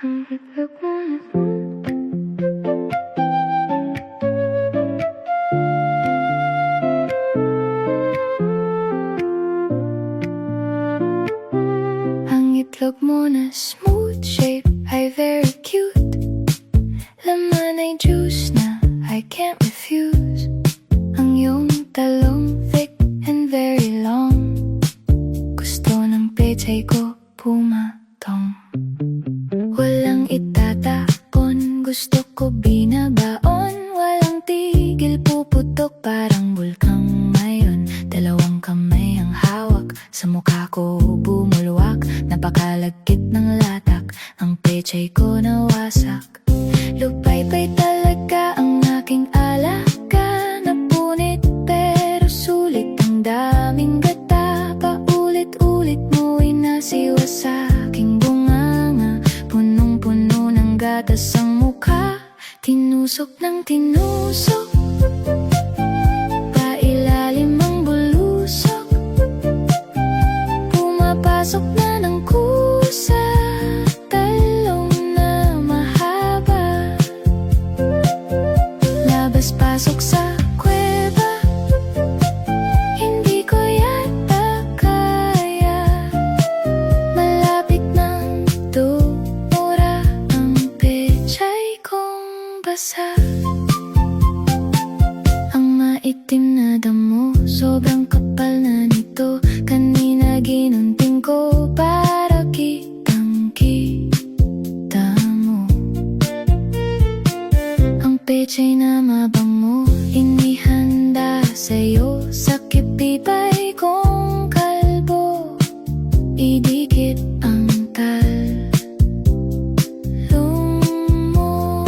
Ang itlog mo na smooth shape ay very cute. Laman ay juice na I can't refuse. Ang iyong talong thick and very long. Gusto ng pechay ko pumatong. Walang itatapon, gusto ko binabaon. Walang tigil, puputok parang bulkang mayon. Dalawang kamay ang hawak, sa mukha ko bumulwak. Napakalagkit ng latak, ang pechay ko nawasak. Lupay-pay talaga ang aking alaga. Napunit pero sulit, ang daming gata. Paulit-ulit mo inasiwa sa aking bunganga. Punong-puno ng gatas ang mukha, tinusok ng tinusok. Pailalim ang bulusok, pumapasok na ng kusa. Talong na mahaba, labas-pasok sa kuweba. Hindi ko yata kaya, malapit ng tumura. Ang pechay kong basa. Ang maitim na damo, sobrang kapal na nito. Kanina ginunting ko para kitang-kita mo. Ang pechay na mabango, inihanda sa'yo. Sa kipipay kong kalbo, idikit ang talong mo.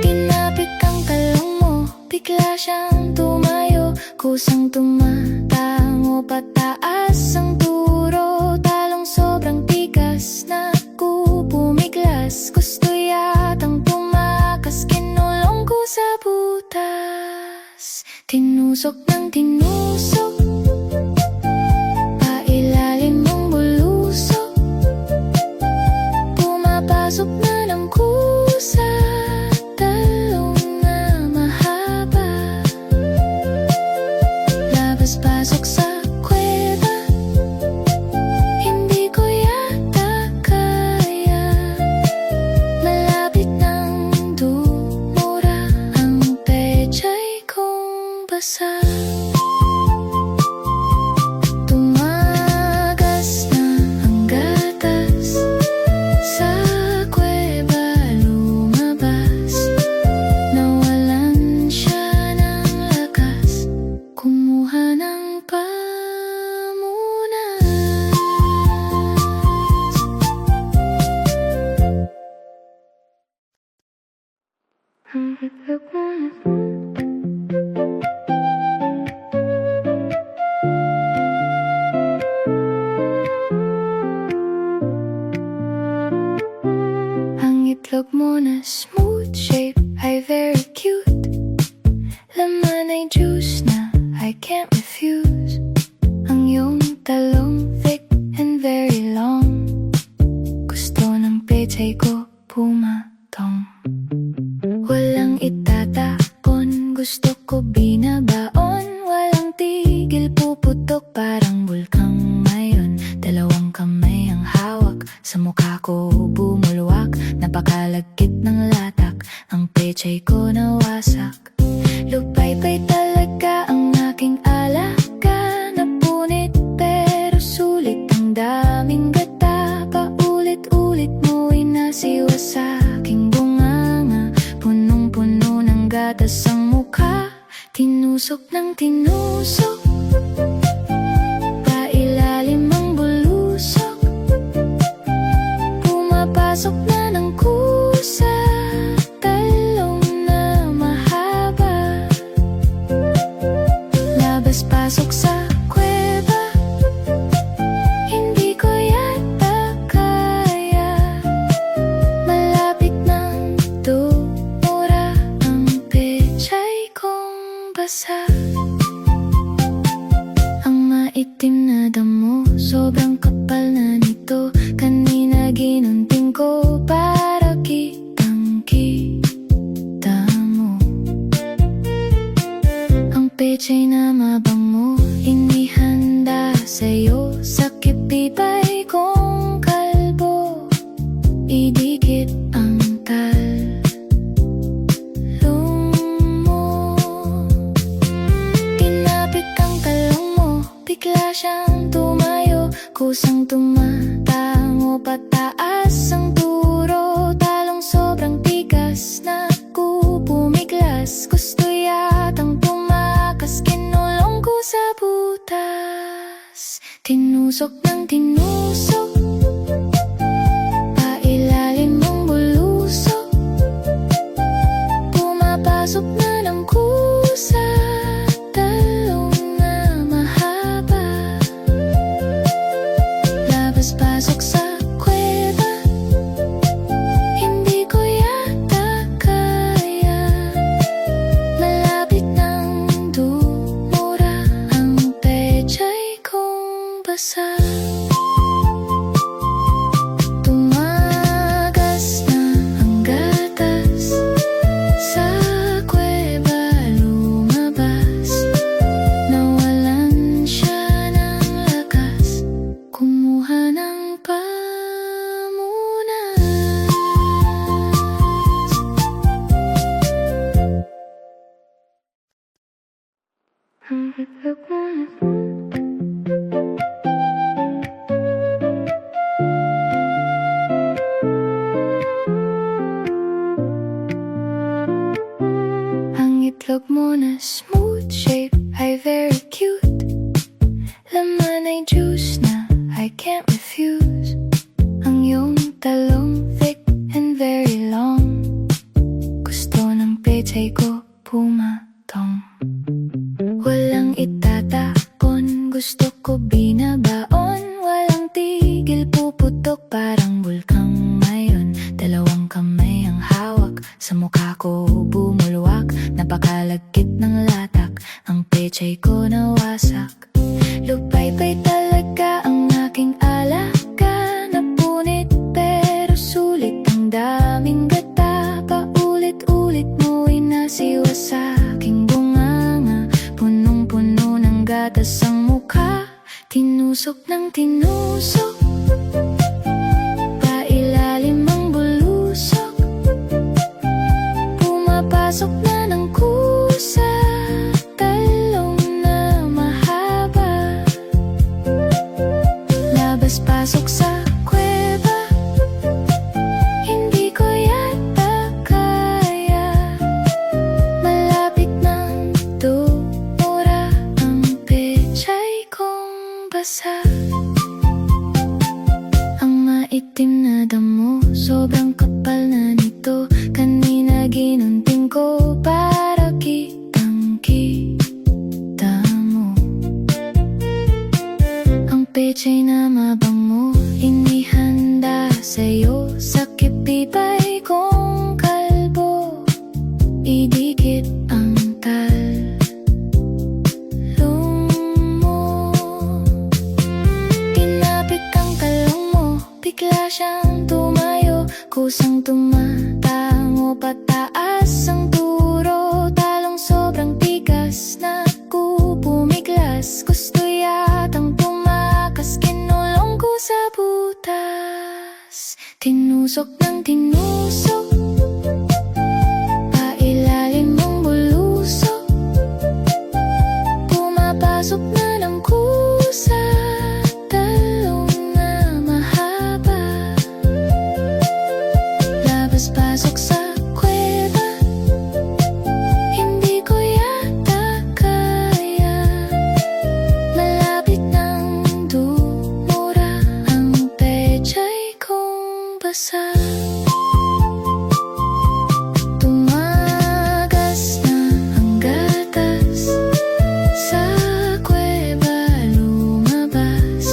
Tinapik ang kalong mo, bigla siyang tumayo. Kusang tumatango, pataas ang turo. Talong sobrang tigas, naku pumiglas. Gusto yatang tumakas, kinulong ko sa butas. Tinusok ng tinusok, pailalim ang bulusok. Pumapasok na ng kusa. Talong na mahaba, labas-pasok sa kuweba. Hindi ko yata kaya, malapit ng tumura. Ang pechay kong basa. Tumagas na ang gatas, sa kuweba lumabas. Nawalan siya ng lakas, kumuha ng pamunas. Ang itlog mo na smooth shape ay very cute. Laman ay juice na I can't refuse. Ang iyong talong thick and very long. Gusto ng pechay ko pumatong. Walang itatapon, gusto ko binabaon. Walang tigil, puputok parang bulkang mayon. Dalawang kamay ang hawak, sa mukha ko bumulwak. Napakalagkit ng latak, ang pechay ko nawasak. Lupay-pay talaga ang aking alaga. Napunit pero sulit, ang daming gata. Paulit-ulit mo inasiwa sa aking bunganga. Punong-puno ng gatas ang mukha, tinusok ng tinusok. Pailalim ang bulusok, pumapasok na ng kusa. Talong na mahaba, labas-pasok sa kuweba. Hindi ko yata kaya, malapit ng tumura. Ang pechay kong basa. Ang maitim na damo, sobrang kapal na nito. Kanina ginunting Bigla siyang tumayo, kusang tumatango pataas ang turo. Talong sobrang tigas, naku pumiglas. Gusto yatang tumakas, kinulong ko sa butas. Tinusok ng tinusok, pailalim mong bulusok. Pumapasok na ng kusa, talong na mahaba. Labas-pasok sa kuweba, hindi ko yata kaya. Malapit ng dumura, ang pechay kong basa. Tumagas na ang gatas, sa kuweba lumabas. Nawalan siya ng lakas, kumuha ng pamunas. Ang itlog mo na smooth shape ay very cute. Laman ay juice na I can't refuse. Ang iyong talong thick and very long. Gusto ng pechay ko pumatong. Walang itatapon, gusto ko binabaon. Walang tigil, puputok parang bulkang mayon. Dalawang kamay ang hawak, sa mukha ko bumulwak. Napakalagkit ng latak, ang pechay ko nawasak. Lupay-pay talaga ang aking alaga. Napunit pero sulit, ang daming gata. Paulit-ulit mo inasiwa sa aking bunganga. Punong-puno ng gatas ang mukha, tinusok ng tinusok. Pailalim ang bulusok, pumapasok na ng kusa, talong na mahaba. Labas-pasok sa kuweba, hindi ko yata kaya. Malapit ng dumura, ang pechay kong basa. Ang maitim na damo, sobrang kapal na nito. Kanina ginunting ko para kitang-kita mo. Ang pechay na mabango, inihanda sa'yo. Sakit tibay kong kalbo, idikit ang talong mo. Tinapik ang talong mo, bigla siyang tumayo. Kusang tumatango pataas ang turo. Talong sobrang tigas, naku pumiglas. Gusto yatang tumakas, kinulong ko sa butas. Tinusok ng tinusok, pailalim mong bulusok. Pumapasok na ng kusa, talong na mahaba. Labas-pasok sa kuweba, hindi ko yata kaya. Malapit ng dumura, ang pechay kong basa. Tumagas na ang gatas, sa kuweba lumabas.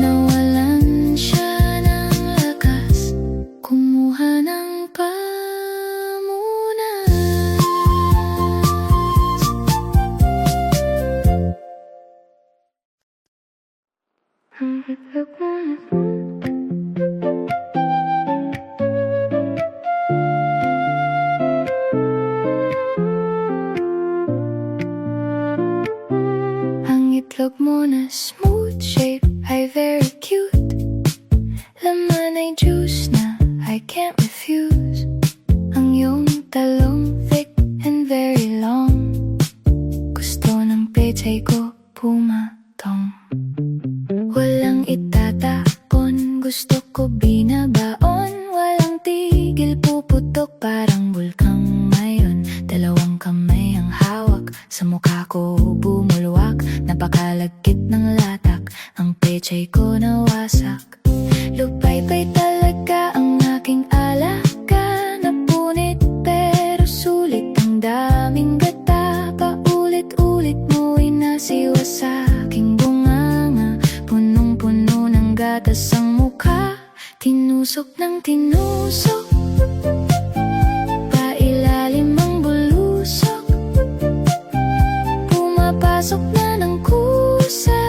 Nawalan siya ng lakas, kumuha ng pamunas. gusto ko binabaon. Walang tigil, puputok parang bulkang mayon. Dalawang kamay ang hawak, sa mukha ko bumulwak. Napakalagkit ng latak, ang pechay ko nawasak. Lupay-pay talaga ang aking alaga. Napunit pero sulit, ang daming gata. Paulit-ulit mo inasiwa sa aking bunganga. Punong-puno ng gatas ang mukha, tinusok ng tinusok. Pailalim ang bulusok, pumapasok na ng kusa.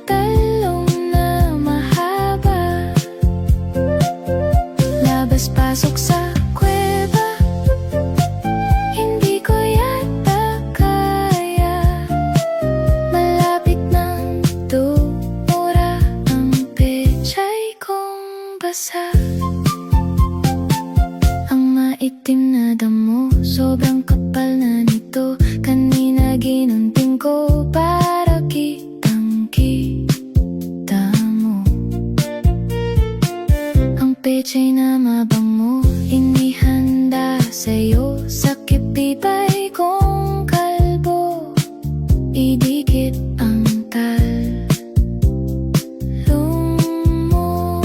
Talong na mahaba, labas-pasok sa kuweba. Hindi ko yata kaya, malapit ng tumura. Ang pechay kong basa. Ang maitim na damo, sobrang kapal na nito. Kanina ginunting ko para kitang-kita mo. Ang pechay na mabango, inihanda sa'yo. Sa kipipay kong kalbo, idikit ang talong mo.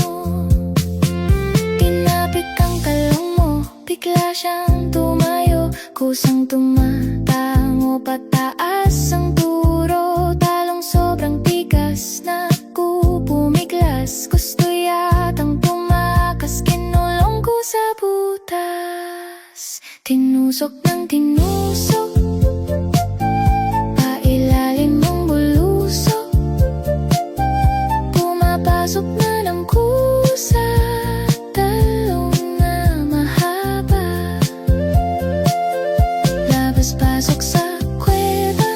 Tinapik ang kalong mo, bigla siyang tumayo. Kusang tumatango, pataas ang turo. Talong sobrang tigas, naku pumiglas. Gusto yatang tumakas, kinulong ko sa butas. Tinusok ng tinusok, pailalim ang bulusok. Pumapasok na ng kusa. Talong na mahaba, labas-pasok sa kuweba.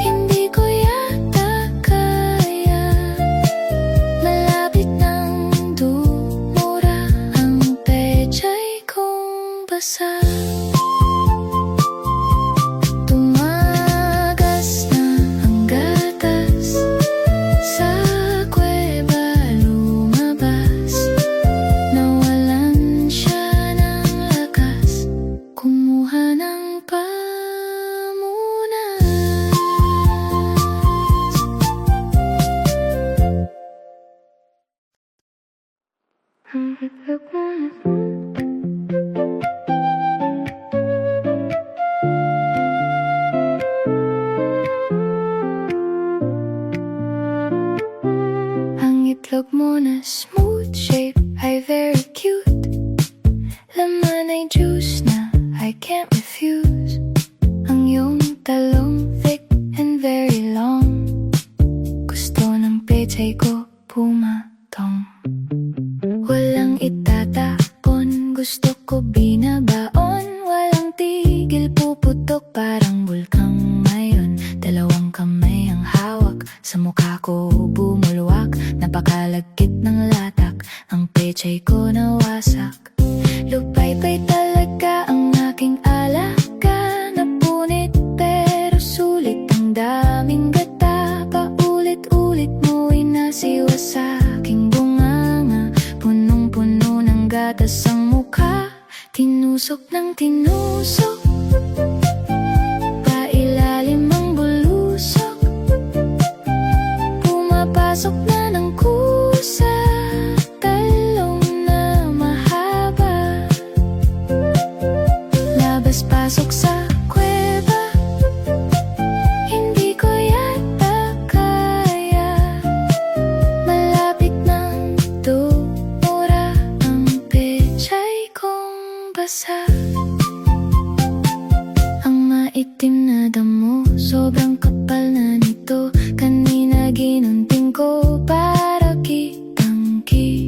Hindi ko yata kaya, malapit ng tumura. Ang pechay kong basa. Tumagas na ang gatas, sa kuweba lumabas. Nawalan siya ng lakas, kumuha ng pamunas. Ang itlog mo na itlog mo na smooth shape ay very cute. Laman ay juice na I can't refuse. Ang iyong talong thick and very long. Gusto ng pechay ko pumatong. Walang itatapon, gusto ko binabaon. Walang tigil, puputok parang bulkang mayon. Dalawang kamay ang hawak, sa mukha ko bumulwak. Napakalagkit ng latak, ang pechay ko nawasak. Lupay-pay talaga ang aking alaga. Napunit pero sulit, ang daming gata. Paulit-ulit mo inasiwa sa aking bunganga. Punong-puno ng gatas ang mukha, tinusok ng tinusok. Pailalim ang bulusok, pumapasok na ng kusa. Talong na mahaba, labas-pasok sa kuweba. Hindi ko yata kaya, malapit ng tumura. Ang pechay kong basa. Ang maitim na damo, sobrang kapal na nito. Kanina ginunting ko para kitang-kita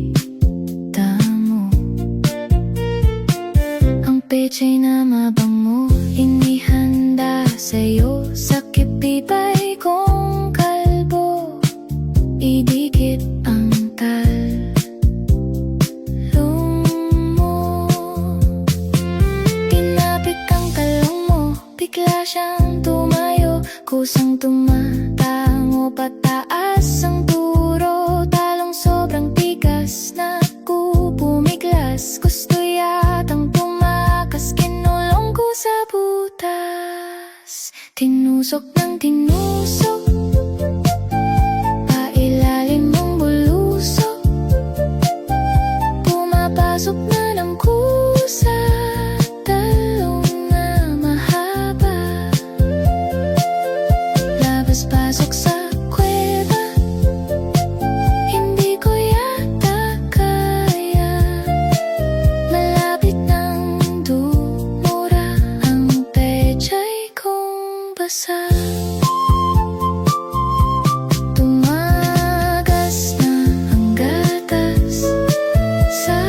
mo. Ang pechay na mabango, inihanda sa'yo. Sa kipipay kong kalbo, idikit ang talong mo. Tinapik ang kalong mo, bigla siyang tumayo. Kusang tumatango, pataas ang turo. Talong sobrang Tinusok ng tinusok, pailalim mong bulusok, pumapasok na ng kusa, talong na mahaba, labas-pasok sa kuweba, hindi ko yata kaya, malapit ng dumura, ang pechay kong basa. Tumagas na ang gatas, sa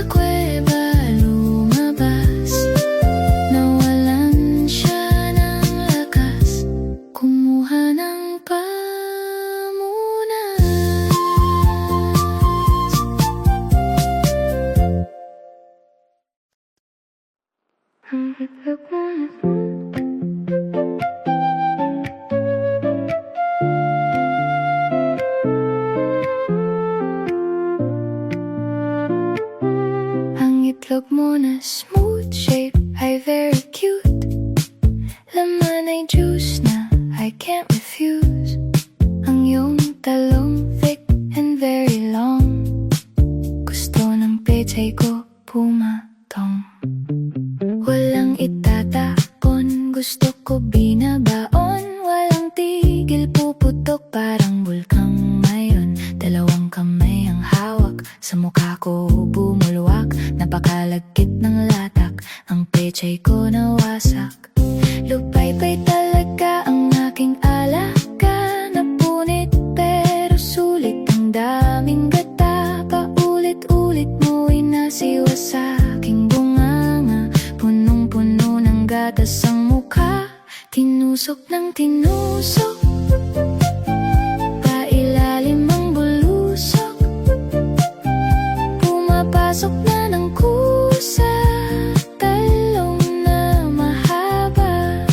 kuweba lumabas, nawalan siya ng lakas, kumuha ng pamunas. Ang itlog mo itlog mo na smooth shape ay very cute, laman ay juice na I can't refuse. Ang iyong talong thick and very long, gusto ng pechay ko pumatong. Walang itatapon, gusto ko binabaon, walang tigil puputok parang bulkang mayon. Dalawang kamay ang hawak, sa mukha ko bumulwak, napakalagkit ng latak, ang pechay ko nawasak. Lupay-pay talaga ang aking alaga, napunit pero sulit, ang daming gata, paulit-ulit mo inasiwa sa aking bunganga, punong-puno ng gatas ang mukha, tinusok ng tinusok, pailalim ang bulusok, pumapasok na ng kusa, talong na mahaba,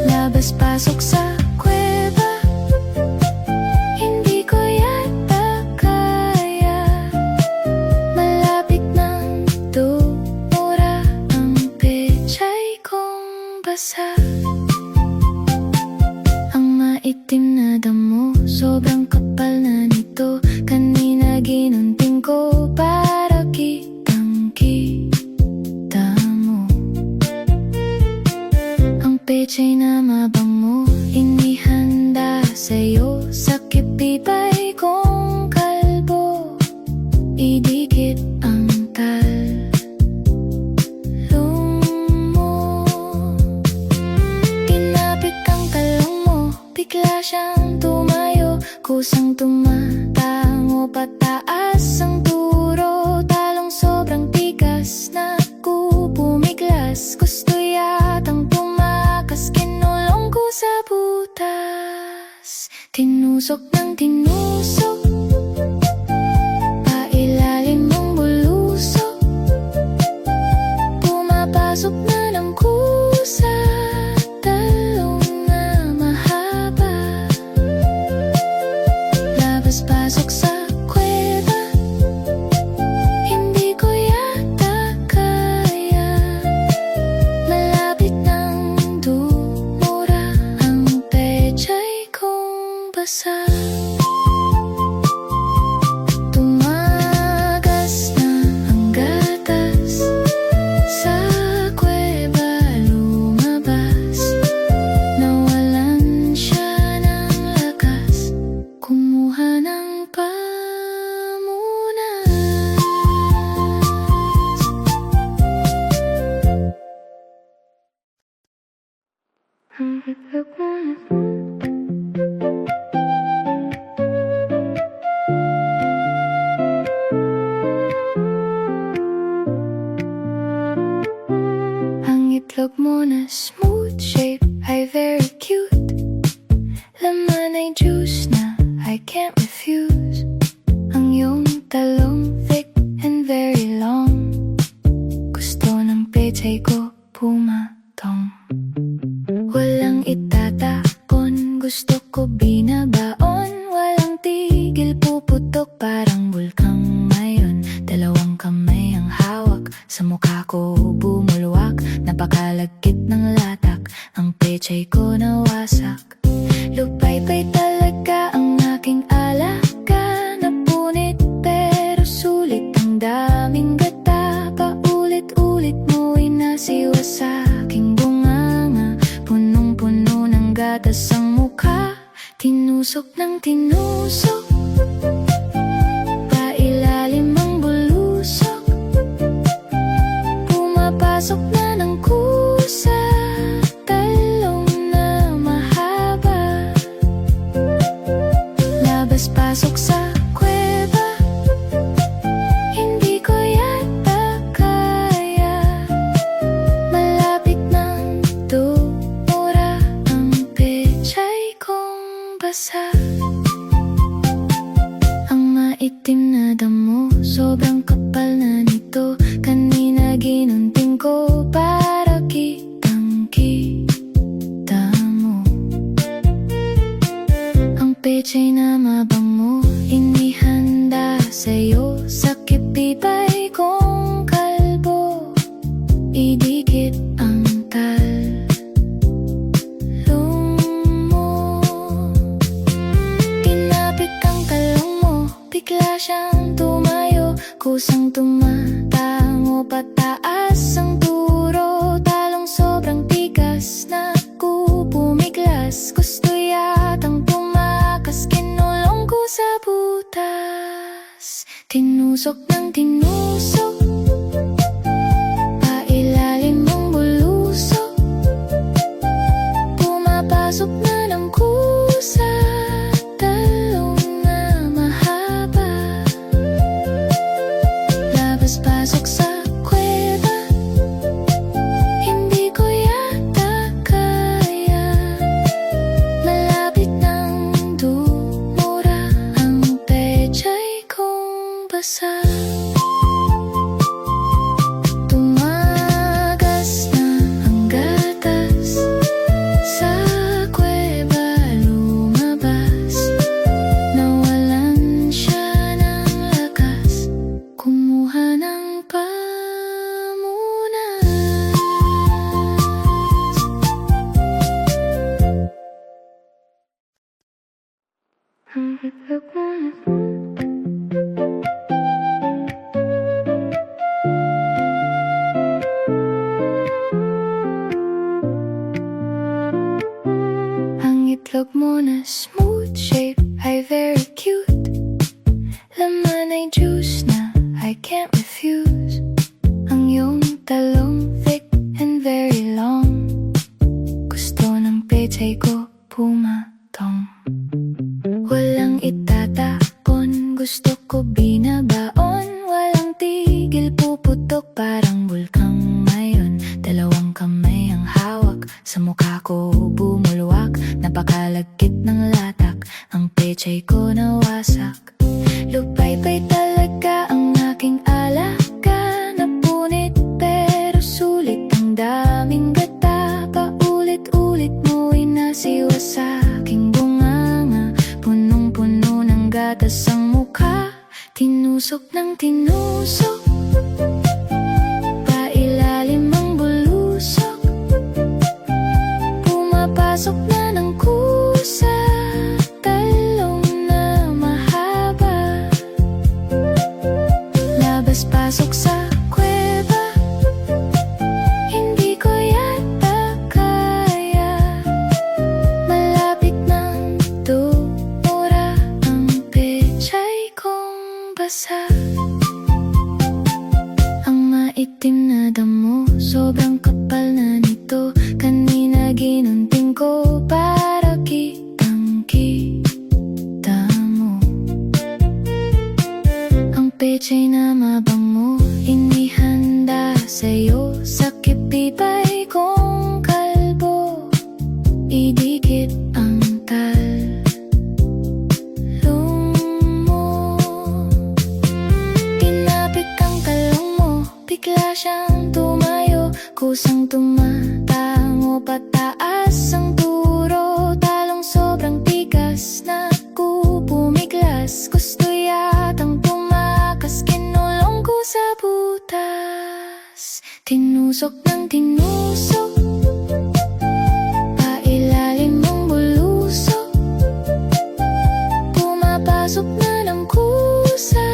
labas-pasok sa kuweba, hindi ko yata kaya, malapit ng dumura, ang pechay kong basa. Ang maitim na damo, sobrang kapal na nito, kanina ginunting ko para kitang-kita mo. Ang pechay na mabango, inihanda sa'yo, sakit tibay kong kalbo, idikit ang talong mo. Tinapik ang talong mo, bigla siyang tumayo, kusang tumatango pataas ang turo, talong sobrang tigas na pumiglas, gusto yatang tumakas, kinulong ko sa butas. Tinusok ng tinusok, pailalim mong bulusok, pumapasok na ng kusa, talong na mahaba, labas-pasok sa kuweba, hindi ko yata kaya, malapit ng dumura, ang pechay kong basa. Tumagas na ang gatas, sa kuweba lumabas, nawalan siya ng lakas, kumuha ng pamunas. Ang itlog mo itlog mo na smooth shape ay very cute, laman ay juice na I can't refuse. Ang iyong talong thick and very long, gusto ng pechay ko pumatong. Walang itatapon, gusto ko binabaon, walang tigil puputok parang bulkang mayon. Dalawang kamay ang hawak, sa mukha ko bumulwak, napakalagkit ng latak, ang pechay Tinusok ng tinusok, pailalim ang bulusok, pumapasok na ng kusa, talong na mahaba, labas-pasok sa kuweba, hindi ko yata kaya, malapit ng tumura, ang pechay kong basa. Ang maitim na damo, sobrang kapal na nito, kanina ginunting ko para kitang-kita mo. Ang pechay na mabango, inihanda sa'yo, sa kipipay kong kalbo, idikit ang talong mo. Tinapik ang talong mo, bigla siyang tumayo, kusang tumatango pataas ang turo, talong sobrang tigas, naku pumiglas, gusto yatang tumakas, kinulong ko sa butas. Tinusok ng tinusok, pailalim ang bulusok, pumapasok na ng kusa, talong na mahaba, labas-pasok sa kuweba, hindi ko yata kaya, malapit ng dumura, ang pechay kong basa. Tumagas na ang gatas, sa kuweba lumabas, nawalan siya ng lakas, kumuha ng pamunas. Ang itlog mo na ang itlog mo na smooth shape ay very cute, laman ay juice na I can't refuse. Ang iyong talong thick and very long, gusto ng pechay ko pumatong. Walang itatapon, gusto ko binabaon, walang tigil, puputok parang bulkang ngayon. Dalawang kamay ang hawak, sa mukha ko bumulwak, napakalagkit ng latak, ang pechay ko nawasak. Lupay-pay talaga ang aking alaga, napunit pero sulit, ang daming gata, paulit-ulit mo inasiwa sa aking bunganga, punong-puno ng gatas ang mukha. Tinusok ng tinusok, pailalim ang bulusok, pumapasok na ng kusa, talong na mahaba, labas-pasok sa kuweba, hindi ko yata kaya, malapit ng tumura, ang pechay kong basa. Ang maitim na damo, sobrang kapal na nito, kanina ginunting ko para kitang-kita mo. Ang pechay na mabango, inihanda sa'yo, sa kipipay kong kalbo, idikit ang talong mo. Tinapik ang talong mo, bigla siyang tumayo, kusang tumatango pataas ang turo, talong sobrang tigas, naku pumiglas, gusto yatang tumakas, kinulong ko sa butas. Tinusok ng tinusok, pailalim ang bulusok, pumapasok na ng kusa,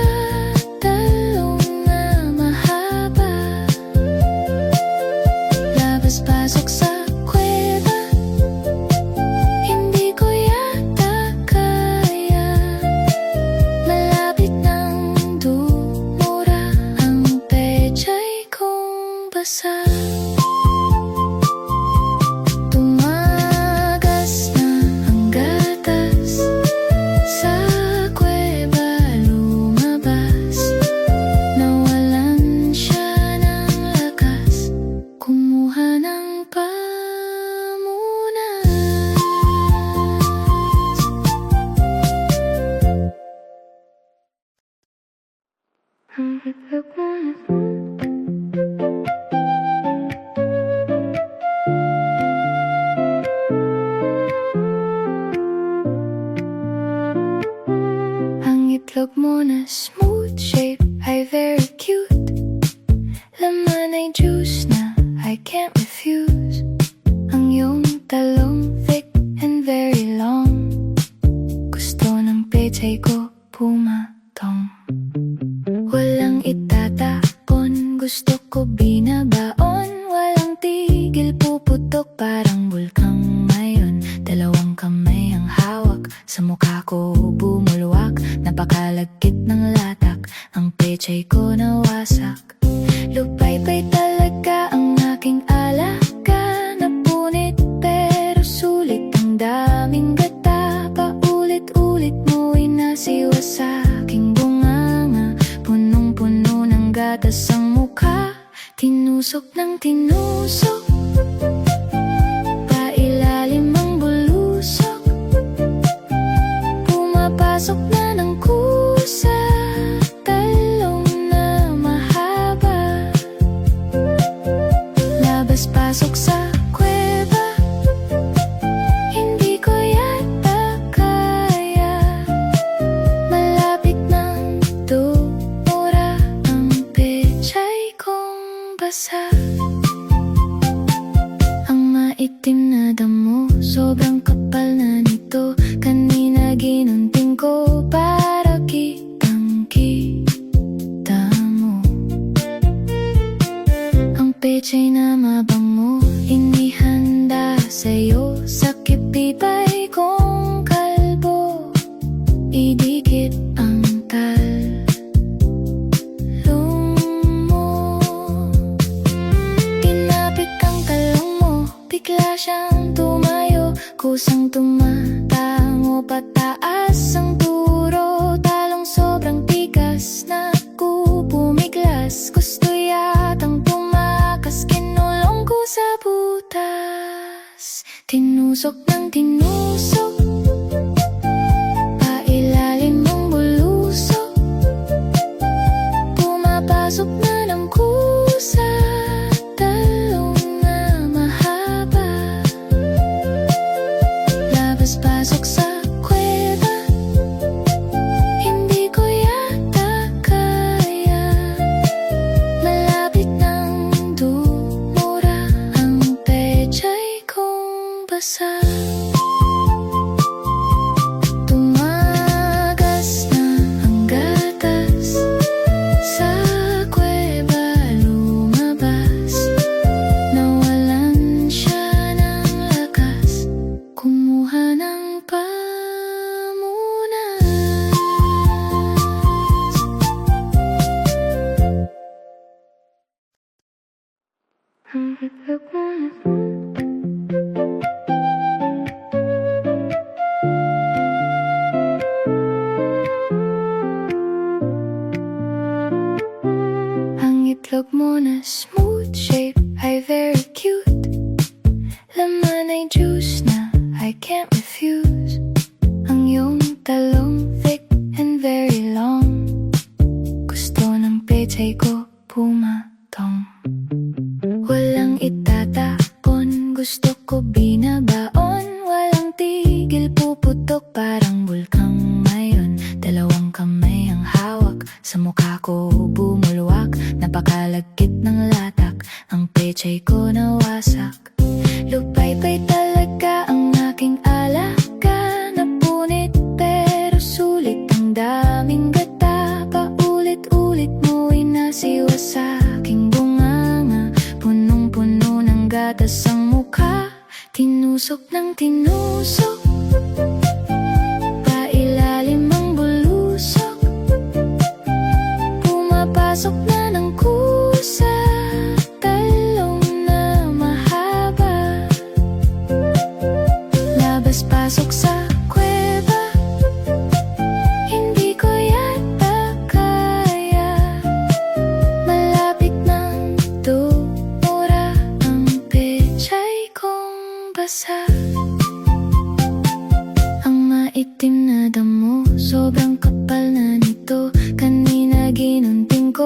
talong na mahaba, labas-pasok sa kuweba, hindi ko yata kaya. Ang itlog mo na smooth shape ay very cute. Laman ay juice na I can't refuse. Ang iyong talong thick and very long. Gusto ng pechay ko pumatong. Walang itatapon, gusto ko binabaon. Walang tigil, puputok parang bulkang mayon. Dalawang kamay ang hawak, sa mukha ko bumulwak. Napakalagkit ng latak, ang pechay ko nawasak. Lupay-pay talaga ang aking alaga. Napunit pero sulit, ang daming gata. Paulit-ulit mo inasiwa sa aking bunganga. Punong-puno ng gatas ang mukha, tinusok ng tinusok. Pailalim ang bulusok, pumapasok na ng kusa. Talong na mahaba, labas-pasok sa kuweba. Hindi ko yata kaya, malapit ng tumura. Ang pechay kong basa. Ang maitim na damo, sobrang kapal na nito. Kanina ginunting ko para kitang-kita mo. Ang pechay na mabango, inihanda sa'yo. Sa kipipay kong kalbo, idikit ang talong mo. Tinapik ang talong mo, bigla siyang tumayo. Kusang tumatango, pataas ang turo. Talong sobrang tigas, naku pumiglas. Gusto yatang tumakas, kinulong ko sa butas. Tinusok ng tinusok, pailalim ang bulusok. Pumapasok na ng kusa. Talong na mahaba, labas-pasok sa kuweba. Hindi ko yata kaya, malapit ng tumura. Ang pechay kong basa. Tumagas na ang gatas, sa kuweba lumabas. Nawalan siya ng lakas, kumuha ng pamunas. Ang itlog mo na Ang itlog mo na smooth shape ay very cute. Laman ay juice na I can't refuse. Ang iyong talong thick and very long. Gusto ng pechay ko pumatong. Walang itatapon, gusto ko binabaon. Walang tigil, puputok parang bulkang mayon. Dalawang kamay ang hawak, sa mukha ko bumulwak. Napakalagkit ng latak, ang pechay ko nawasak. Lupay-pay talaga ang aking alaga. Napunit pero sulit, ang daming gata. Paulit-ulit mo inasiwa sa aking bunganga. Punong-puno ng gatas ang mukha, tinusok ng tinusok. Pailalim ang bulusok, pumapasok na ng kusa. Talong na mahaba, labas-pasok sa kuweba. Hindi ko yata kaya, malapit ng tumura. Ang pechay kong basa. Ang maitim na damo, sobrang kapal na nito. Kanina ginunting ko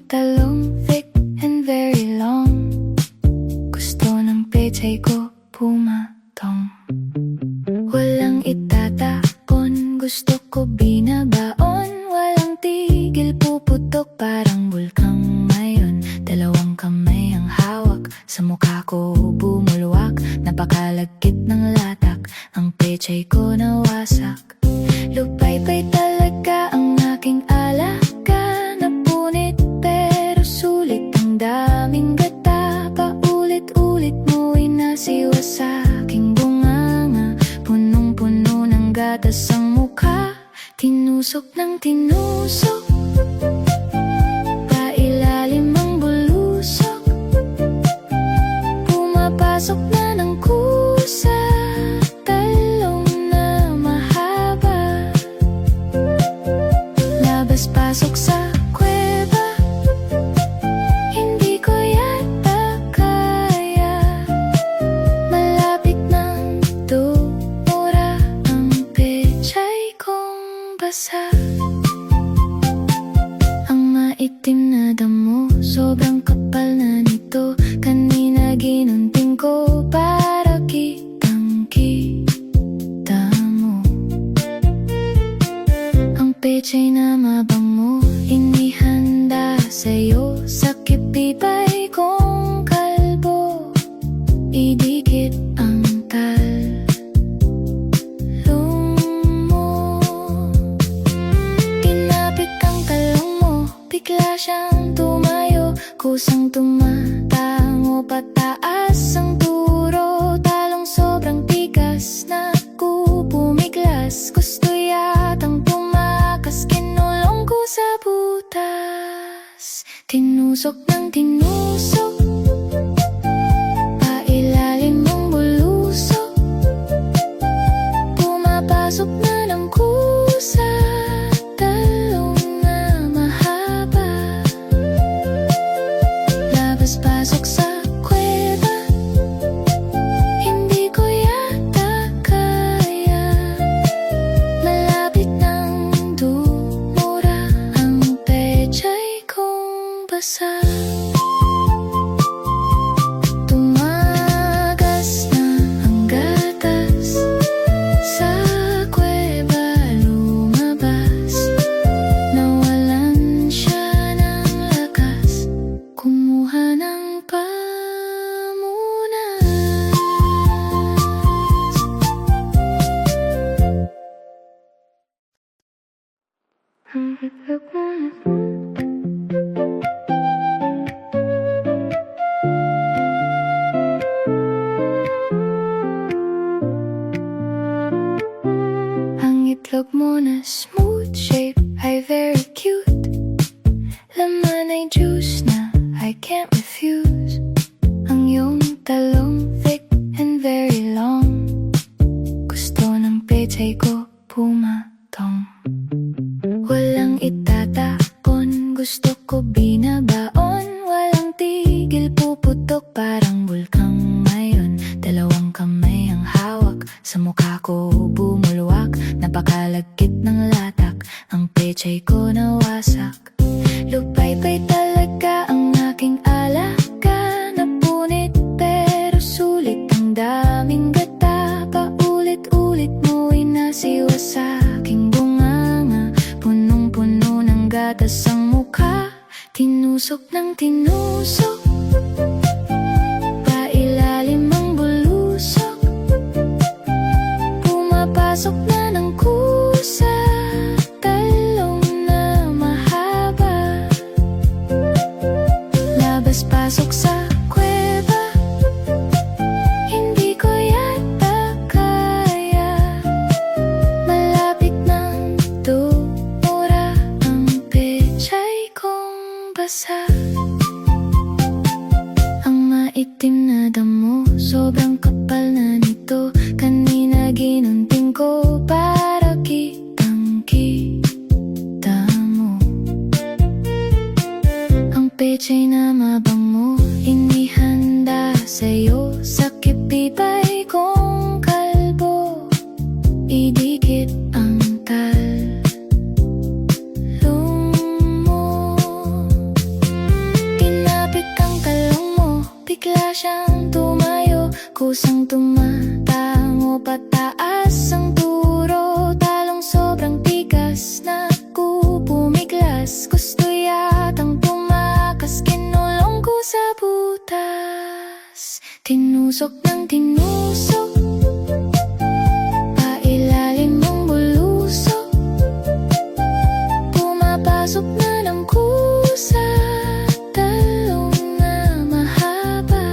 talong thick and very long. Gusto ng pechay ko pumatong. Walang itatapon, gusto ko binabaon. Walang tigil, puputok parang bulkang mayon. Dalawang kamay ang hawak, sa mukha ko bumulwak. Napakalagkit ng latak, ang pechay ko nawasak. Lupay-pay talaga ang aking alaga. Napunit pero sulit, ang daming gata. Paulit-ulit mo inasiwa sa aking bunganga. Punong-puno ng gatas ang mukha, tinusok ng tinusok. Pailalim ang bulusok, pumapasok na ng kusa. Talong na mahaba, labas-pasok sa kuweba. Hindi ko yata kaya, malapit ng tumura ang pechay kong basa. Ang maitim na damo, sobrang kapal na nito. Kanina ginunting ko para kitang-kita mo. Ang pechay na mabango, inihanda sa'yo. Sakit bibay kong kalbo, idikit ang talong mo. Tinapik ang talong mo, bigla siyang tumayo. Kusang tumatango, pataas ang turo. Talong sobrang tigas, naku pumiglas. Gusto yatang tumakas, kinulong ko sa butas. Tinusok ng tinusok, pailalim mong bulusok. Pumapasok na ng kusa, talong na mahaba. Labas-pasok sa kuweba, hindi ko yata kaya, malapit ng dumura ang pechay kong basa. Tumagas na ang gatas, sa kuweba lumabas. Nawalan siya ng lakas, kumuha ng pamunas. Ang itlog mo na smooth shape ay very cute. Laman ay juice na I can't refuse. Ang iyong talong thick and very long. Gusto ng pechay ko pumatong. Walang itatapon, gusto ko binabaon. Walang tigil, puputok parang bulkang mayon. Dalawang kamay ang hawak, sa mukha ko bumulwak. Napakalagkit ng latak, ang pechay ko nawasak. Lupay-pay talaga ang aking alaga. Napunit pero sulit, ang daming gata. Paulit-ulit mo inasiwa sa aking bunganga. Punong-puno ng gatas ang mukha, tinusok ng tinusok. Pailalim ang bulusok, pumapasok na ng kusa. Talong na mahaba, labas-pasok sa kuweba. Hindi ko yata kaya, malapit ng tumura ang pechay kong basa. Ang maitim na damo, sobrang kapal na nito. Kanina ginunting ko para kitang-kita mo. Ang pechay na mabango, inihanda sa'yo. Sakit bibay kong kalbo, idikit ang talong mo. bigla siyang tumayo, kusang tumatango pataas ang turo. Talong sobrang tigas, naku pumiglas. Gusto yatang tumakas, kinulong ko sa butas. Tinusok ng tinusok, pailalim ng bulusok. Pumapasok na ng kusa, talong na mahaba.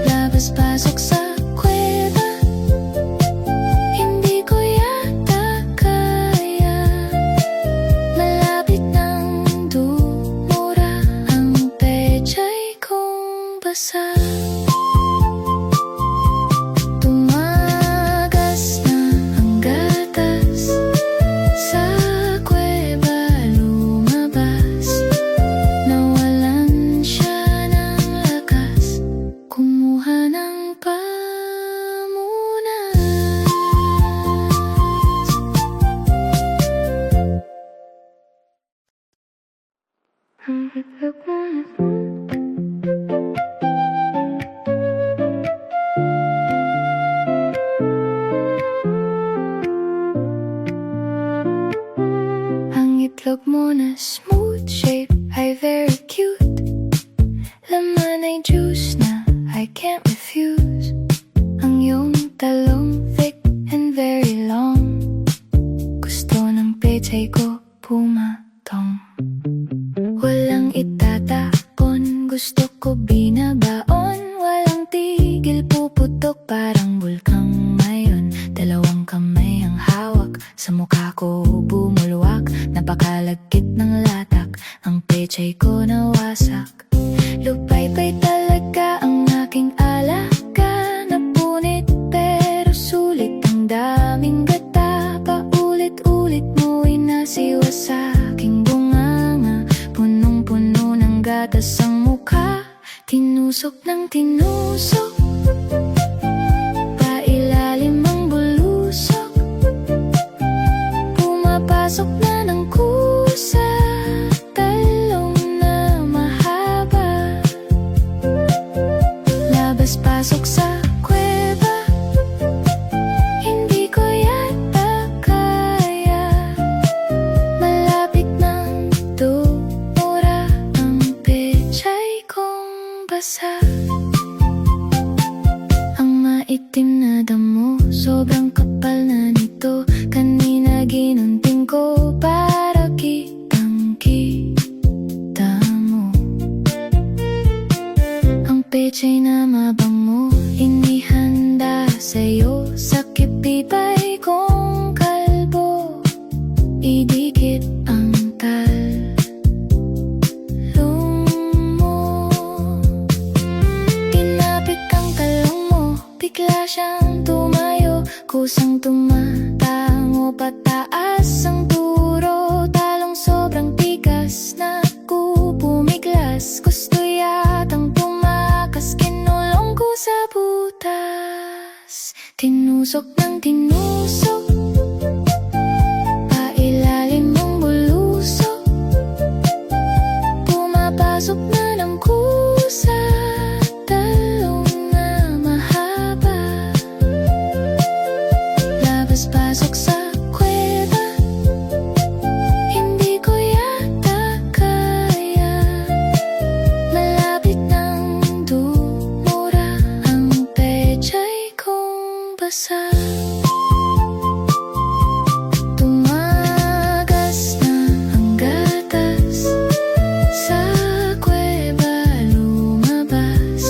Labas-pasok sa kuweba, hindi ko yata kaya. Malapit ng dumura, ang pechay kong basa. Tumagas na ang gatas, sa kuweba lumabas. Nawalan siya ng lakas, kumuha ng pamunas. Ang itlog mo na itlog mo na smooth shape ay very cute. Laman ay juice na I can't refuse. Ang iyong talong thick and very long. Gusto ng pechay ko pumatong. Walang itatapon, gusto ko binabaon. Walang tigil, puputok parang bulkang ngayon. Dalawang kamay ang hawak, sa mukha ko bumulwak. Napakalagkit ng latak, ang pechay ko nawasak. Lupay-pay talaga ang aking alaga. Napunit pero sulit, ang daming gata. Paulit-ulit mo inasiwa sa aking bunganga. Punong-puno ng gatas ang mukha, tinusok ng tinusok. Pailalim ang bulusok, pumapasok na ng kusa, talong na mahaba. Labas-pasok sa kuweba, hindi ko yata kaya. Malapit ng dumura, ang pechay kong basa. Ang maitim na damo, sobrang kapal na nito. Kanina ginunting ko para kitang-kita mo. Ang pechay na mabango, inihanda sa'yo. Sa kipipay kong kalbo, idikit ang talong mo. Tinapik ang talong mo, bigla siyang tumayo, kusang tumatango pataas ang turo. Talong sobrang tigas, naku pumiglas. Gusto yatang tumakas, kinulong ko sa butas. Tinusok ng tinusok, pailalim ng bulusok. Pumapasok na ng kusa, talong na mahaba. Labas-pasok sa kuweba, hindi ko yata kaya. Malapit ng dumura, ang pechay kong basa. Tumagas na ang gatas, sa kuweba lumabas.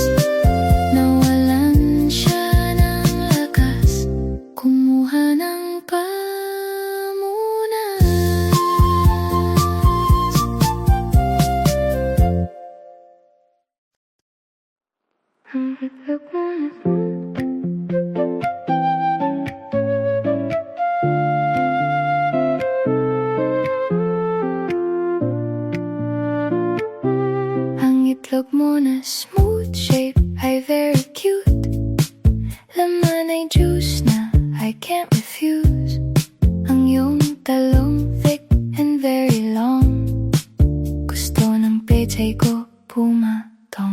Nawalan siya ng lakas, kumuha ng pamunas. Ang itlog mo na itlog mo na smooth shape ay very cute. Laman ay juice na I can't refuse. Ang iyong talong thick and very long. Gusto ng pechay ko pumatong.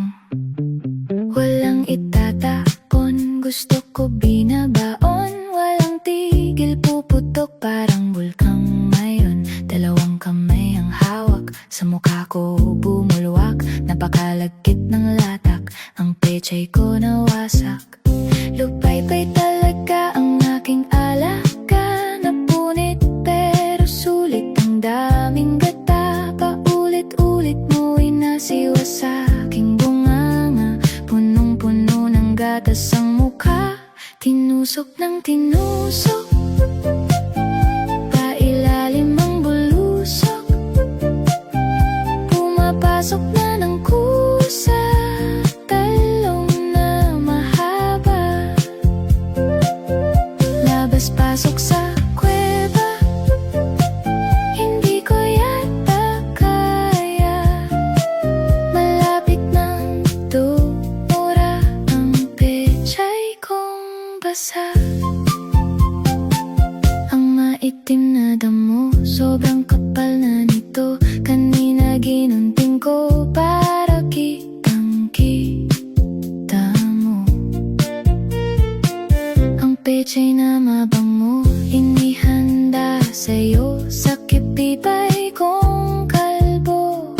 sa mukha ko bumulwak. Napakalagkit ng latak, ang pechay ko nawasak. Lupay-pay talaga ang aking alaga. Napunit pero sulit, ang daming gata. Paulit-ulit mo inasiwa sa aking bunganga. Punong-puno ng gatas ang mukha, tinusok ng tinusok. Pailalim ang bulusok, pumapasok na ng kusa. Talong na mahaba, labas-pasok sa kuweba. Hindi ko yata kaya, malapit ng tumura. Ang pechay kong basa, ang maitim na damo, sobrang kapal na nito. Kanina ginunting ko para kitang-kita mo. Ang pechay na mabango, inihanda sa'yo. Sakit tibay kong kalbo,